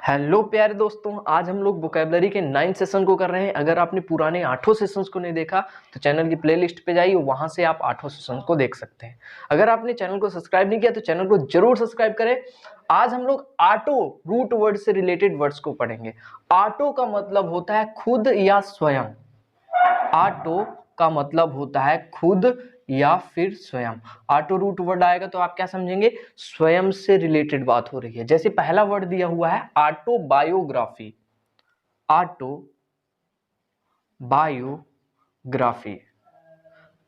Hello प्यारे दोस्तों, आज हम लोग वोकैबुलरी के 9 सेशन को कर रहे हैं। अगर आपने पुराने 8 सेशंस को नहीं देखा तो चैनल की प्लेलिस्ट पे जाइए, वहां से आप 8 सेशन को देख सकते हैं। अगर आपने चैनल को सब्सक्राइब नहीं किया तो चैनल को जरूर सब्सक्राइब करें। आज हम लोग ऑटो रूट वर्ड से रिलेटेड वर्ड्स को पढ़ेंगे। ऑटो का मतलब होता है खुद या स्वयं। ऑटो का मतलब होता है खुद या फिर स्वयं। ऑटो रूट वर्ड आएगा तो आप क्या समझेंगे? स्वयं से रिलेटेड बात हो रही है। जैसे पहला वर्ड दिया हुआ है ऑटोबायोग्राफी। ऑटोबायोग्राफी।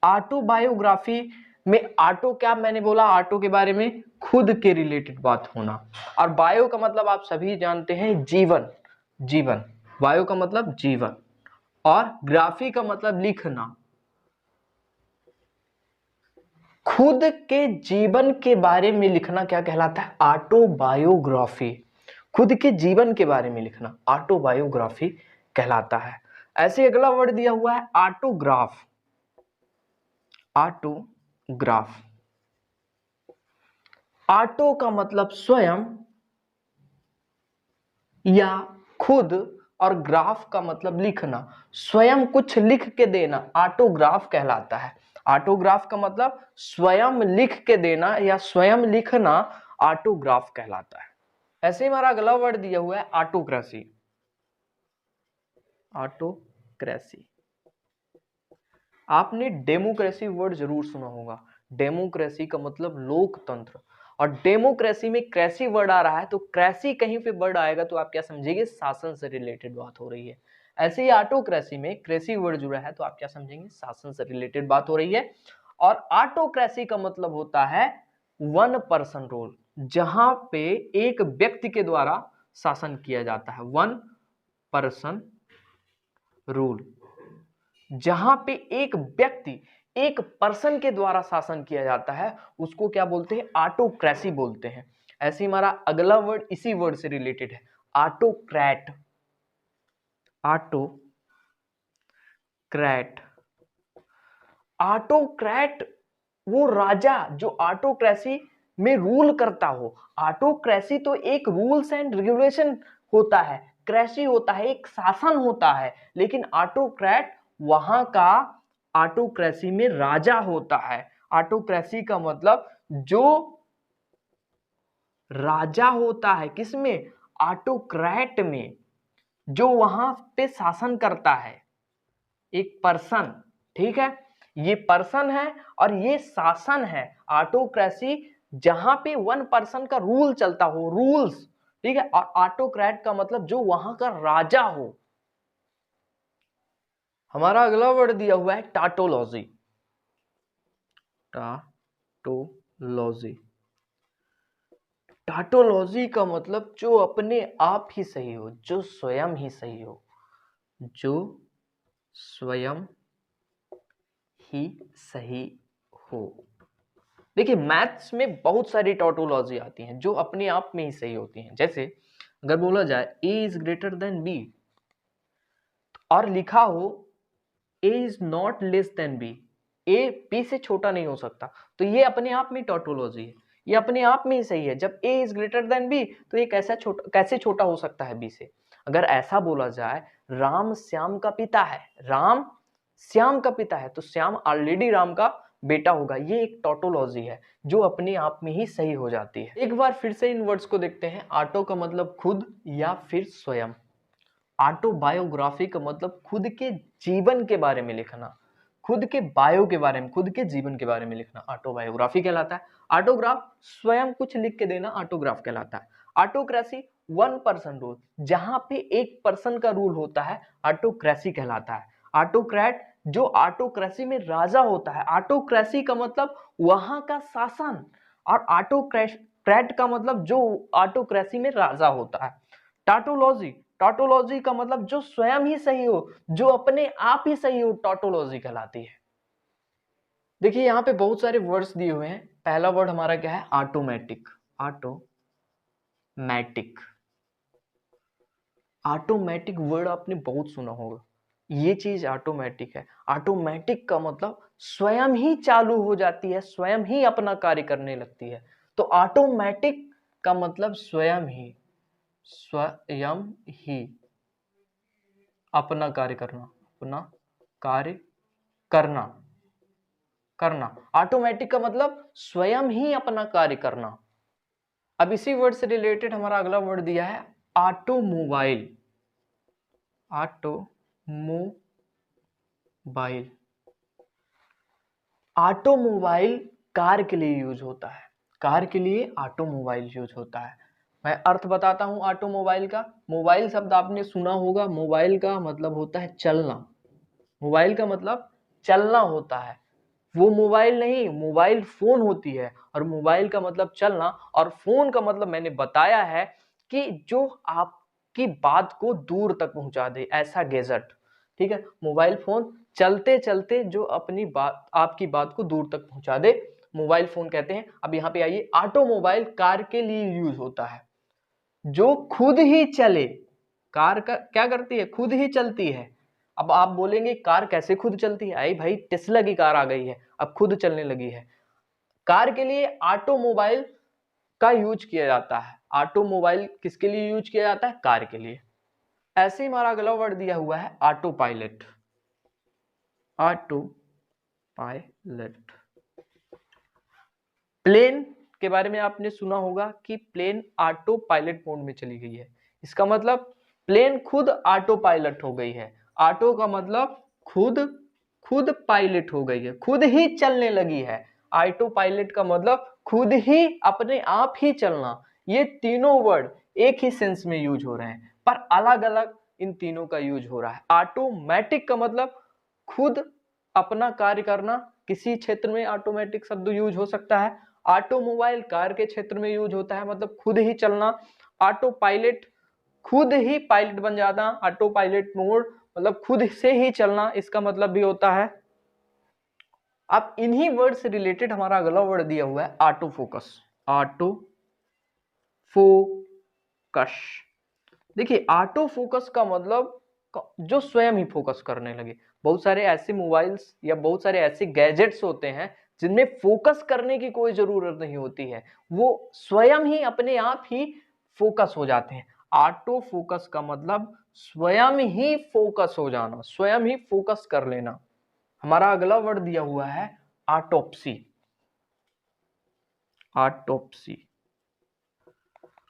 ऑटोबायोग्राफी में ऑटो क्या मैंने बोला? ऑटो के बारे में खुद के रिलेटेड बात होना। और बायो का मतलब आप सभी जानते हैं जीवन। जीवन, बायो का मतलब जीवन, और ग्राफी का मतलब लिखना। खुद के जीवन के बारे में लिखना क्या कहलाता है? ऑटोबायोग्राफी। खुद के जीवन के बारे में लिखना ऑटोबायोग्राफी कहलाता है। ऐसे अगला वर्ड दिया हुआ है ऑटोग्राफ। ऑटोग्राफ। ऑटो का मतलब स्वयं या खुद, और ग्राफ का मतलब लिखना। स्वयं कुछ लिख के देना ऑटोग्राफ कहलाता है। ऑटोग्राफ का मतलब स्वयं लिख के देना या स्वयं लिखना ऑटोग्राफ कहलाता है। ऐसे ही हमारा अगला वर्ड दिया हुआ है ऑटोक्रेसी। ऑटोक्रेसी। आपने डेमोक्रेसी वर्ड जरूर सुना होगा। डेमोक्रेसी का मतलब लोकतंत्र, और डेमोक्रेसी में क्रेसी वर्ड आ रहा है तो क्रेसी कहीं पे वर्ड आएगा तो आप क्या समझेंगे? शासन से रिलेटेड बात हो रही है। ऐसे ही ऑटोक्रेसी में क्रेसी वर्ड जुड़ा है तो आप क्या समझेंगे? शासन से रिलेटेड बात हो रही है। और ऑटोक्रेसी का मतलब होता है वन पर्सन रूल, जहां पे एक व्यक्ति के द्वारा शासन किया जाता है। वन पर्सन रूल, जहां पे एक व्यक्ति, एक पर्सन के द्वारा शासन किया जाता है, उसको क्या बोलते हैं? ऑटोक्रेसी बोलते हैं। ऐसे हमारा अगला वर्ड इसी वर्ड से रिलेटेड है, ऑटोक्रैट। ऑटोक्रैट। ऑटोक्रैट वो राजा जो ऑटोक्रेसी में रूल करता हो। ऑटोक्रेसी तो एक रूल्स एंड रेगुलेशन होता है, क्रेसी होता है, एक शासन होता है। लेकिन ऑटोक्रैट वहां का ऑटोक्रेसी में राजा होता है। ऑटोक्रेसी का मतलब जो राजा होता है, किसमें? ऑटोक्रैट में, जो वहां पे शासन करता है, एक पर्सन। ठीक है, ये पर्सन है और ये शासन है। ऑटोक्रेसी जहां पे वन पर्सन का रूल चलता हो, रूल्स। ठीक है, और ऑटोक्रेट का मतलब जो वहां का राजा हो। हमारा अगला वर्ड दिया हुआ है टाटोलॉजी। टाटोलॉजी। टाटोलॉजी का मतलब जो अपने आप ही सही हो, जो स्वयं ही सही हो, जो स्वयं ही सही हो। देखिए, मैथ्स में बहुत सारी टॉटोलॉजी आती हैं जो अपने आप में ही सही होती हैं। जैसे अगर बोला जाए a is greater than b और लिखा हो a is not less than b, a b से छोटा नहीं हो सकता, तो ये अपने आप में टॉटोलॉजी है, ये अपने आप में ही सही है। जब a is greater than b तो ये कैसे छोटा हो सकता है b से? अगर ऐसा बोला जाए राम श्याम का पिता है, राम श्याम का पिता है, तो श्याम ऑलरेडी राम का बेटा होगा। ये एक टॉटोलॉजी है जो अपने आप में ही सही हो जाती है। एक बार फिर से इन वर्ड्स को देखते हैं। ऑटो का मतलब खुद या फिर स्वयं। ऑटोबायोग्राफी का मतलब खुद के जीवन के बारे में लिखना, खुद के बायो के बारे में, खुद के जीवन के बारे में लिखना ऑटोबायोग्राफी कहलाता है। ऑटोग्राफ स्वयं कुछ लिख के देना ऑटोग्राफ कहलाता है। ऑटोक्रेसी वन पर्सन रूल, जहां पे एक पर्सन का रूल होता है, ऑटोक्रेसी कहलाता है। ऑटोक्रैट जो ऑटोक्रेसी में राजा होता है। ऑटोक्रेसी का मतलब वहां का शासन, और ऑटोक्रैट का मतलब जो ऑटोक्रेसी में राजा होता है। टाटोलॉजी, टॉटोलॉजी का मतलब जो स्वयं ही सही हो, जो अपने आप ही सही हो, टॉटोलॉजी कहलाती है। देखिए यहां पे बहुत सारे वर्ड्स दिए हुए हैं। पहला वर्ड हमारा क्या है? ऑटोमेटिक। ऑटोमेटिक। ऑटोमेटिक वर्ड आपने बहुत सुना होगा। ये चीज ऑटोमेटिक है। ऑटोमेटिक का मतलब स्वयं ही चालू हो जाती है, स्वयं ही अपना कार्य करने लगती है। तो ऑटोमेटिक का मतलब स्वयं ही। स्वयं ही अपना कार्य करना, अपना कार्य करना, करना। ऑटोमेटिक का मतलब स्वयं ही अपना कार्य करना। अब इसी वर्ड से रिलेटेड हमारा अगला वर्ड दिया है ऑटोमोबाइल। ऑटोमोबाइल, ऑटोमोबाइल कार के लिए यूज होता है, कार के लिए ऑटोमोबाइल यूज होता है। मैं अर्थ बताता हूं ऑटोमोबाइल का। मोबाइल शब्द आपने सुना होगा, मोबाइल का मतलब होता है चलना, मोबाइल का मतलब चलना होता है। वो मोबाइल नहीं, मोबाइल फोन होती है, और मोबाइल का मतलब चलना, और फोन का मतलब मैंने बताया है कि जो आपकी बात को दूर तक पहुंचा दे, ऐसा गैजेट। ठीक है, मोबाइल फोन चलते चलते जो अपनी बात, आपकी बात को दूर तक पहुंचा दे, मोबाइल फोन कहते हैं। अब यहाँ पे आइए, ऑटोमोबाइल कार के लिए यूज होता है, जो खुद ही चले। कार का क्या करती है? खुद ही चलती है। अब आप बोलेंगे कार कैसे खुद चलती है? आई भाई, टेस्ला की कार आ गई है, अब खुद चलने लगी है। कार के लिए ऑटोमोबाइल का यूज किया जाता है। ऑटोमोबाइल किसके लिए यूज किया जाता है? कार के लिए। ऐसे ही हमारा अगला वर्ड दिया हुआ है autopilot. Autopilot, plane के बारे में आपने सुना होगा कि प्लेन ऑटो पायलट मोड में चली गई है। इसका मतलब प्लेन खुद ऑटो पायलट हो गई है। ऑटो का मतलब खुद, खुद पायलट हो गई है, खुद ही चलने लगी है। ऑटो पायलट का मतलब खुद ही, अपने आप ही चलना। ये तीनों वर्ड एक ही सेंस में यूज हो रहे हैं, पर अलग अलग इन तीनों का यूज हो रहा है। ऑटोमेटिक का मतलब खुद अपना कार्य करना, किसी क्षेत्र में ऑटोमेटिक शब्द यूज हो सकता है। ऑटोमोबाइल कार के क्षेत्र में यूज होता है, मतलब खुद ही चलना। ऑटो पायलट, खुद ही पायलट बन जाना। ऑटो पायलट मोड मतलब खुद से ही चलना, इसका मतलब भी होता है। अब इन्हीं वर्ड से रिलेटेड हमारा अगला वर्ड दिया हुआ है ऑटो फोकस। ऑटो फोकस, देखिए ऑटो फोकस का मतलब जो स्वयं ही फोकस करने लगे। बहुत सारे ऐसे मोबाइल्स या बहुत सारे ऐसे गैजेट्स होते हैं जिनमें फोकस करने की कोई जरूरत नहीं होती है, वो स्वयं ही अपने आप ही फोकस हो जाते हैं। ऑटो फोकस का मतलब स्वयं ही फोकस हो जाना, स्वयं ही फोकस कर लेना। हमारा अगला वर्ड दिया हुआ है ऑटोप्सी। ऑटोप्सी,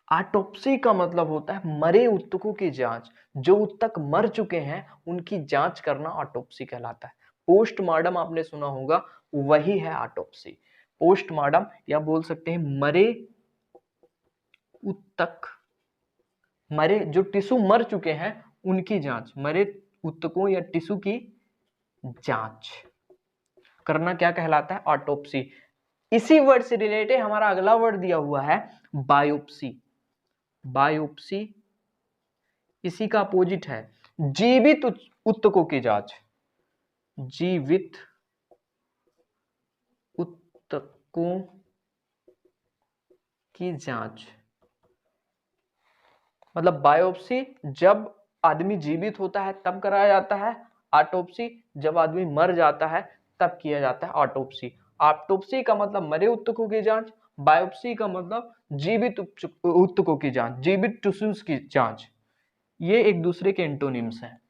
ऑटोप्सी का मतलब होता है मरे ऊतकों की जांच। जो ऊतक मर चुके हैं उनकी जांच करना ऑटोप्सी कहलाता है। पोस्टमार्टम आपने सुना होगा, वही है ऑटोप्सी। पोस्टमार्टम या बोल सकते हैं मरे ऊतक, मरे जो टिश्यू मर चुके हैं उनकी जांच, मरे ऊतकों या टिश्यू की जांच करना क्या कहलाता है? ऑटोप्सी। इसी वर्ड से रिलेटेड हमारा अगला वर्ड दिया हुआ है बायोप्सी। बायोप्सी इसी का अपोजिट है जीवित ऊतकों की जांच। जीवित ऊतकों की जांच मतलब बायोप्सी जब आदमी जीवित होता है तब कराया जाता है, ऑटोप्सी जब आदमी मर जाता है तब किया जाता है ऑटोप्सी। ऑटोप्सी का मतलब मरे ऊतकों की जांच, बायोप्सी का मतलब जीवित ऊतकों की जांच, जीवित टिश्यूज की जांच। ये एक दूसरे के एंटोनिम्स हैं।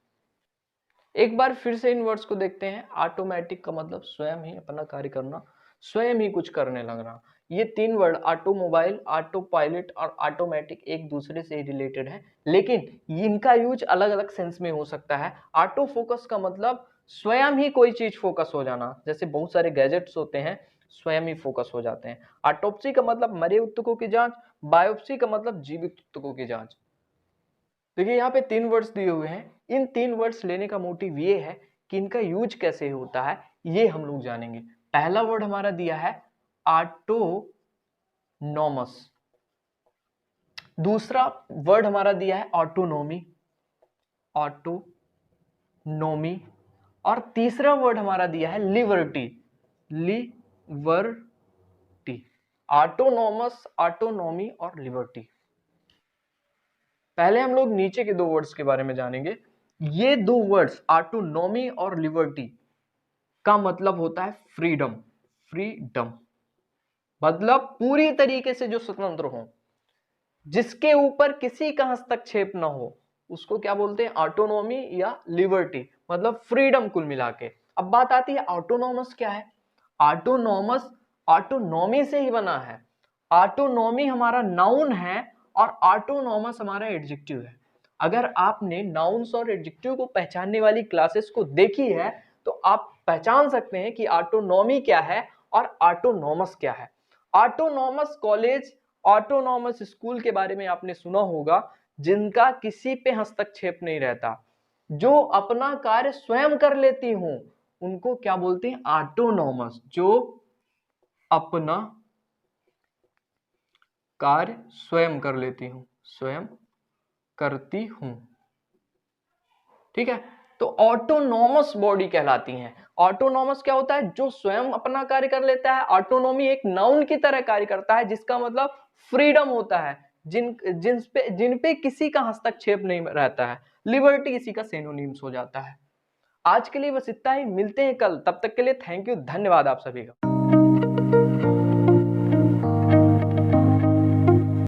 एक बार फिर से इन वर्ड्स को देखते हैं। ऑटोमेटिक का मतलब स्वयं ही अपना कार्य करना, स्वयं ही कुछ करने लगना। ये तीन वर्ड ऑटोमोबाइल, ऑटो पायलट और ऑटोमेटिक एक दूसरे से ही रिलेटेड है, लेकिन इनका यूज अलग अलग सेंस में हो सकता है। ऑटो फोकस का मतलब स्वयं ही कोई चीज फोकस हो जाना, जैसे बहुत सारे गैजेट्स होते हैं स्वयं ही फोकस हो जाते हैं। ऑटोप्सी का मतलब मरे ऊतकों की जांच, बायोप्सी का मतलब जीवित ऊतकों की जांच। देखिए यहाँ पे तीन वर्ड्स दिए हुए हैं। इन तीन वर्ड्स लेने का मोटिव ये है कि इनका यूज कैसे होता है ये हम लोग जानेंगे। पहला वर्ड हमारा दिया है ऑटोनॉमस, दूसरा वर्ड हमारा दिया है ऑटोनोमी, ऑटोनोमी, और तीसरा वर्ड हमारा दिया है लिबर्टी, लिबर्टी। ऑटोनॉमस, ऑटोनोमी और लिबर्टी। पहले हम लोग नीचे के दो वर्ड्स के बारे में जानेंगे। ये दो वर्ड्स ऑटोनॉमी और लिबर्टी का मतलब होता है फ्रीडम। फ्रीडम मतलब पूरी तरीके से जो स्वतंत्र हो। जिसके ऊपर किसी का हस्तक्षेप न हो उसको क्या बोलते हैं, ऑटोनॉमी या लिबर्टी, मतलब फ्रीडम कुल मिला के। अब बात आती है ऑटोनॉमस क्या है। ऑटोनॉमस ऑटोनॉमी से ही बना है। ऑटोनॉमी हमारा नाउन है और ऑटोनॉमस हमारा एडजेक्टिव है। अगर आपने नाउन्स और एडजेक्टिव को पहचानने वाली क्लासेस को देखी है तो आप पहचान सकते हैं कि ऑटोनॉमी क्या है और ऑटोनॉमस क्या है। ऑटोनॉमस कॉलेज, ऑटोनॉमस स्कूल के बारे में आपने सुना होगा, जिनका किसी पे हस्तक्षेप नहीं रहता, जो अपना कार्य स्वयं कर लेती हूं, उनको क्या बोलते हैं, ऑटोनॉमस। जो अपना कार्य स्वयं कर लेती हूं, स्वयं करती हूं, ठीक है। तो ऑटोनॉमस बॉडी कहलाती हैं। ऑटोनॉमस क्या होता है, जो स्वयं अपना कार्य कर लेता है। ऑटोनॉमी एक नाउन की तरह कार्य करता है, जिसका मतलब फ्रीडम होता है, जिन पे किसी का हस्तक्षेप नहीं रहता है। लिबर्टी इसी का सिनोनिम्स हो जाता है। आज के लिए बस इतना ही, मिलते हैं कल, तब तक के लिए थैंक यू, धन्यवाद आप सभी का।